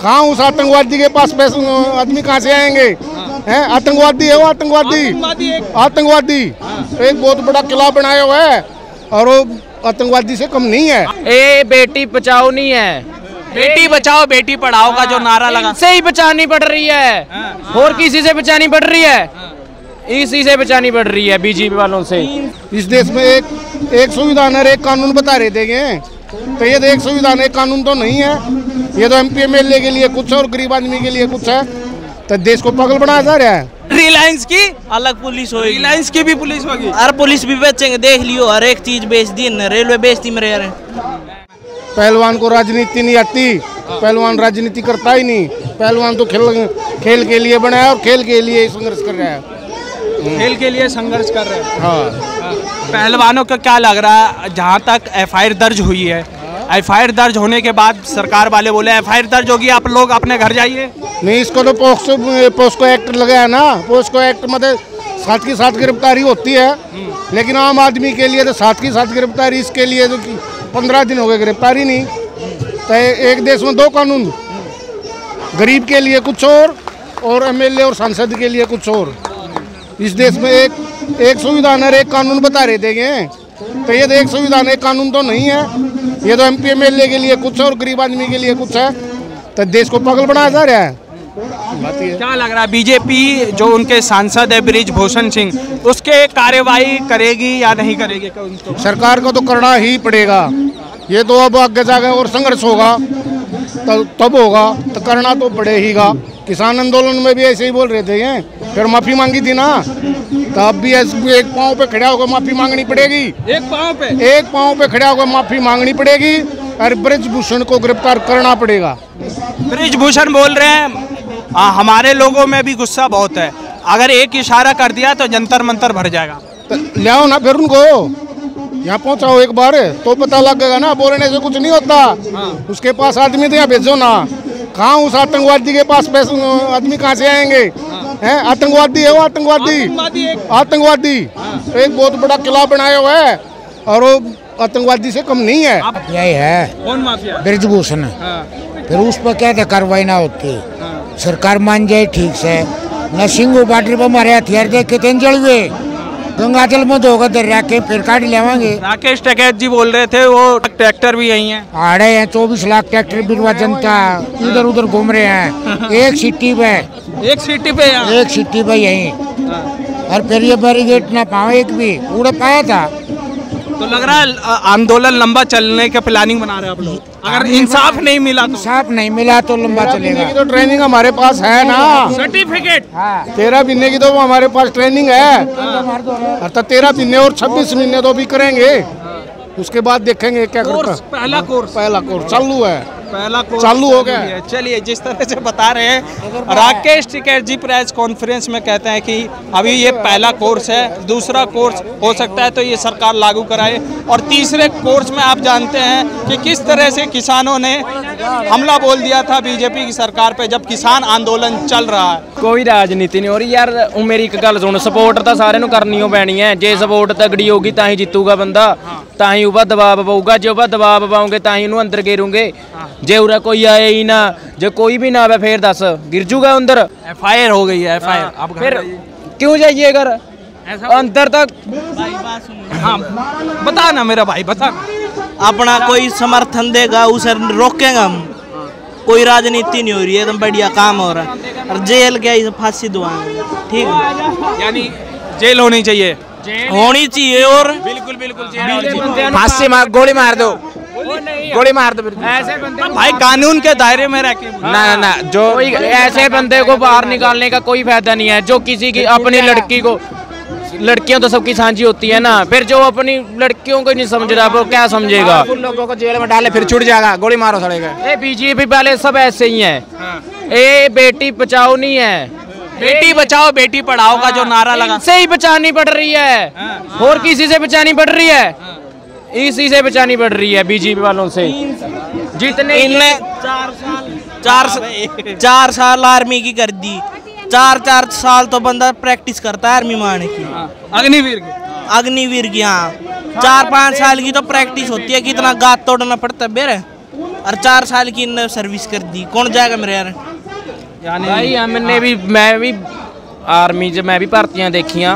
कहाँ उस आतंकवादी के पास पैसे आदमी कहाँ से आएंगे? हैं आतंकवादी है वो, आतंकवादी एक बहुत बड़ा किला बनाया हुआ है और वो आतंकवादी से कम नहीं है। ए बेटी बचाओ नहीं है, बेटी बचाओ बेटी पढ़ाओ का जो नारा लगा से ही बचानी पड़ रही है और किसी से बचानी पड़ रही है, इसी से बचानी पड़ रही है बीजेपी वालों से। इस देश में एक संविधान है, एक कानून बता रहे थे तो ये तो एक संविधान एक कानून तो नहीं है। ये तो MP MLA के लिए कुछ है और गरीब आदमी के लिए कुछ है। तो देश को पागल बनाया जा रहा है। रिलायंस की अलग पुलिस होगी, रिलायंस की भी पुलिस होगी, हर पुलिस भी बेचेंगे। देख लियो हर एक चीज बेच दी, रेलवे बेचती मेरे यार। पहलवान को राजनीति नहीं आती, पहलवान राजनीति करता ही नहीं। पहलवान तो खेल के लिए बना है और खेल के लिए संघर्ष कर रहा है, खेल के लिए संघर्ष कर रहे हैं। हाँ। पहलवानों का क्या लग रहा है, जहाँ तक FIR दर्ज हुई है, FIR दर्ज होने के बाद सरकार वाले बोले FIR दर्ज होगी, आप लोग अपने घर जाइए। नहीं, इसको तो पोस्को एक्ट लगाया ना। पोस्को एक्ट मतलब साथ की साथ गिरफ्तारी होती है, लेकिन आम आदमी के लिए तो साथ की साथ गिरफ्तारी, इसके लिए तो 15 दिन हो गए गिरफ्तारी नहीं। तो एक देश में दो कानून, गरीब के लिए कुछ और MLA और सांसद के लिए कुछ और। इस देश में एक संविधान है, एक कानून बता रहे थे तो ये तो एक संविधान एक कानून तो नहीं है। ये तो MP MLA के लिए कुछ है और गरीब आदमी के लिए कुछ है। तो देश को पागल बनाया जा रहा है। क्या लग रहा है बीजेपी जो उनके सांसद है बृजभूषण सिंह, उसके कार्यवाही करेगी या नहीं करेगी? सरकार को तो करना ही पड़ेगा। ये तो अब आगे जाकर और संघर्ष होगा तब होगा, तो करना तो पड़ेगा। किसान आंदोलन में भी ऐसे ही बोल रहे थे, फिर माफी मांगी थी ना, तो अब भी एक पाँव पे खड़ा होकर माफी मांगनी पड़ेगी। एक पाँव पे खड़ा होकर माफी मांगनी पड़ेगी और बृजभूषण को गिरफ्तार करना पड़ेगा। बृजभूषण बोल रहे हैं हमारे लोगों में भी गुस्सा बहुत है, अगर एक इशारा कर दिया तो जंतर मंतर भर जाएगा। तो ले आओ ना फिर उनको यहाँ पहुँचाओ एक बार, तो पता लगेगा ना। बोलने से कुछ नहीं होता। उसके पास आदमी तो यहाँ भेजो ना। कहाँ उस आतंकवादी के पास पैसे आदमी कहाँ से आएंगे? हैं आतंकवादी है वो, आतंकवादी एक बहुत बड़ा किला बनाया हुआ है और वो आतंकवादी से कम नहीं है। यही है कौन माफिया? बृजभूषण। फिर उस पर क्या था, कार्रवाई ना होती, सरकार मान जाए ठीक से। न सिंगू बार्डर पर हमारे हथियार देख के तेन जल गए, गंगाजल में धोकर दे रखे फिर काट लेवांगे। राकेश टिकैत जी बोल रहे थे वो ट्रैक्टर भी यही हैं, आड़े हैं 24 लाख ट्रैक्टर बिरवा जनता इधर उधर घूम रहे हैं। एक सिटी पे यही, और फिर ये बैरिकेड ना पावे एक भी उड़ पाया था। तो लग रहा है आंदोलन लंबा चलने का प्लानिंग बना रहे हैं आप लोग। अगर इंसाफ नहीं मिला तो लंबा चलेगा। तो ट्रेनिंग हमारे पास है ना, सर्टिफिकेट 13 महीने की तो हमारे पास ट्रेनिंग है। तो 13 महीने और 26 महीने तो भी करेंगे, उसके बाद देखेंगे क्या करता है। पहला कोर्स चालू हो गया। चलिए, जिस तरह से बता रहे हैं राकेश टिकैत जी प्रेस कॉन्फ्रेंस में कहते हैं कि अभी ये पहला कोर्स है, दूसरा कोर्स हो सकता है तो ये सरकार लागू कराए, और तीसरे कोर्स में आप जानते हैं कि किस तरह से किसानों ने हमला बोल दिया था बीजेपी की सरकार पे जब किसान आंदोलन चल रहा है। कोई राजनीति नहीं हो रही यार। मेरी एक गल सुन, सपोर्ट तो सारे नूं करनी हो पैनी है। जे सपोर्ट तगड़ी होगी तां ही जितूगा बंदा, तां ही उहदा दबाव पाऊगा। जो उहदा दबाव पाओगे तां ही उहनूं अंदर घेरूंगे। जे उरा कोई आए ही ना, जो कोई भी ना आवे फिर दस गिर जूगा अंदर। FIR हो गई है, FIR अब फिर क्यों जाइए घर अंदर तक? हाँ बता ना मेरा भाई, बता। अपना कोई समर्थन देगा उसे रोकेंगे हम। कोई राजनीति नहीं हो रही है, एकदम बढ़िया काम हो रहा है। और जेल क्या फांसी दुआएंगे, ठीक है? यानी जेल होनी चाहिए और बिल्कुल फांसी मार, गोली मार दो, गोली मार दो। ऐसे बंदे भाई कानून के दायरे में रह के ना जो ऐसे बंदे को बाहर निकालने का कोई फायदा नहीं है। जो किसी की अपनी लड़की को, लड़कियां तो सबकी साझी होती है ना, फिर जो अपनी लड़कियों को नहीं समझ रहा वो क्या समझेगा? उन लोगों को जेल में डाले फिर छूट जाएगा, गोली मारो सड़ेगा। ये बीजेपी वाले सब ऐसे ही है। ए बेटी बचाओ नहीं है, बेटी बचाओ बेटी पढ़ाओ का जो नारा लगा से ही बचानी पड़ रही है और किसी से बचानी पड़ रही है, इसी से बचानी पड़ रही है बीजेपी वालों से। जितने इनने 4 साल आर्मी की कर दी, 4 साल तो बंदा प्रैक्टिस करता है आर्मी में आने की। अग्निवीर की हाँ 4-5 साल की तो प्रैक्टिस होती है। कितना गात तोड़ना पड़ता है बेरे। और 4 साल की इन्होंने सर्विस कर दी, कौन जाएगा मेरे यार। भाई हमने भी, मैं भी आर्मी 'ਚ मैं भी भर्तियां देखियां,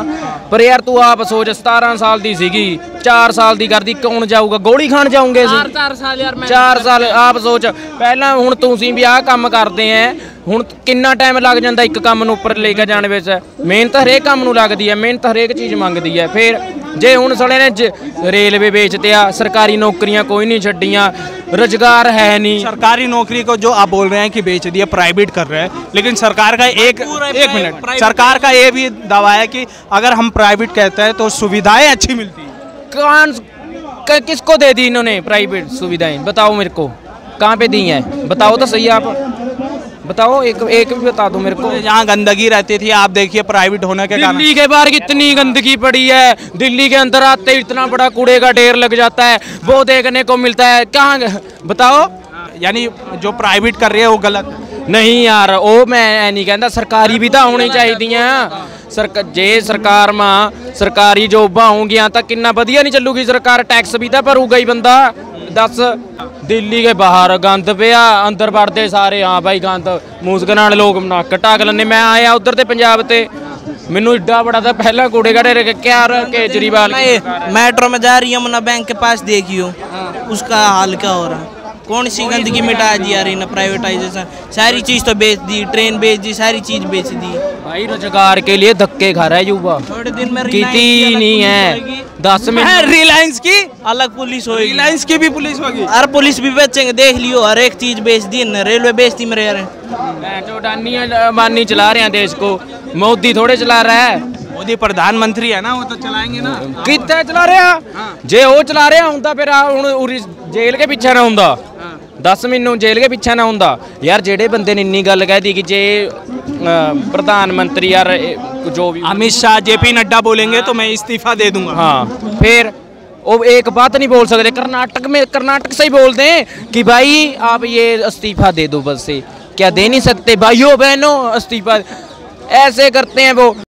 पर यार तू आप सोच 17 साल ਦੀ ਸੀਗੀ, 4 ਸਾਲ ਦੀ ਕਰਦੀ, ਕੌਣ ਜਾਊਗਾ? ਗੋਲੀ ਖਾਣ ਜਾਉਂਗੇ ਅਸੀਂ 4 ਸਾਲ ਯਾਰ। 4 ਸਾਲ ਆਪ ਸੋਚ, ਪਹਿਲਾਂ ਹੁਣ ਤੁਸੀਂ ਵੀ ਆਹ ਕੰਮ ਕਰਦੇ ਐ, ਹੁਣ ਕਿੰਨਾ ਟਾਈਮ ਲੱਗ ਜਾਂਦਾ ਇੱਕ ਕੰਮ ਨੂੰ ਉੱਪਰ ਲੈ ਕੇ ਜਾਣ ਵਿੱਚ। ਮਿਹਨਤ ਹਰੇਕ ਕੰਮ ਨੂੰ ਲੱਗਦੀ ਹੈ, ਮਿਹਨਤ ਹਰੇਕ ਚੀਜ਼ ਮੰਗਦੀ ਹੈ। ਫਿਰ ਜੇ ਹੁਣ ਸੜੇ ਨੇ रेलवे बेचते आ, सरकारी नौकरियां कोई नहीं छड्डियां, रोजगार है नहीं। सरकारी नौकरी को जो आप बोल रहे हैं कि बेच दिया, प्राइवेट कर रहे हैं, लेकिन सरकार का एक मिनट, सरकार का ये भी दावा है कि अगर हम प्राइवेट कहते हैं तो सुविधाएं अच्छी मिलती हैं। किसको दे दी इन्होंने प्राइवेट सुविधाएं? बताओ मेरे को, कहाँ पे दी हैं? बताओ तो सही आप, बताओ एक भी बता दो मेरे को। यहाँ गंदगी रहती थी, आप देखिए प्राइवेट होने के कारण। दिल्ली के बाहर कितनी गंदगी पड़ी है, दिल्ली के अंदर आते ही इतना बड़ा कूड़े का ढेर लग जाता है, वो देखने को मिलता है। कहाँ बताओ? यानी जो प्राइवेट कर रही है वो गलत नहीं यार, वो मैं नहीं कहता, सरकारी भी तो होनी चाहिए। जे सरकार में सरकारी जॉबां होंगियां तो कितना वधिया नहीं चलूगी सरकार, टैक्स भी तो भरूगा ही बंदा। दस दिल्ली के बाहर गंद पिया, अंदर बढ़ते सारे, हाँ भाई गंद मूसक नाल लोग नक्क ढक लैंदे। मैं आया उधर ते पंजाब ते, मैनू एड्डा बड़ा था पहला कूड़े का ढेर, क्या केजरीवाल मेट्रो में जा रही है, यमुना बैंक के पास देखियो उसका हाल क्या हो रहा है। कौन सी गंदगी मिटा दी यार इन्हें, प्राइवेटाइजेशन, सारी चीज़ तो बेच दी, ट्रेन बेच दी, सारी चीज़ बेच दी। भाई रोजगार के लिए धक्के खा रहा है युवा, थोड़े दिन में कितनी नहीं है 10 में रिलायंस की अलग पुलिस होगी, रिलायंस की भी पुलिस होगी, हर पुलिस भी बेचेंगे, देख लियो हर एक चीज़ बेच दी, रेलवे बेचती मेरे यार। अडानी चला रहे हैं देश को, मोदी थोड़े चला रहा है। मोदी प्रधानमंत्री है ना, वो तो चलाएंगे ना। कितना चला रहा, जे वो चला रहा होंदा फिर जेल के पीछे ना होंदा, 10 महीनों जेल के पीछे ना होंदा यार। जेडे बंदे ने इन्नी गल कह दी कि जे प्रधानमंत्री यार जो भी अमित शाह, JP नड्डा बोलेंगे तो मैं इस्तीफा दे दूंगा, हाँ फिर वो एक बात नहीं बोल सकते। कर्नाटक से ही बोल दें कि भाई आप ये इस्तीफा दे दो, बस से क्या दे नहीं सकते भाइयों बहनों इस्तीफा? ऐसे करते हैं वो।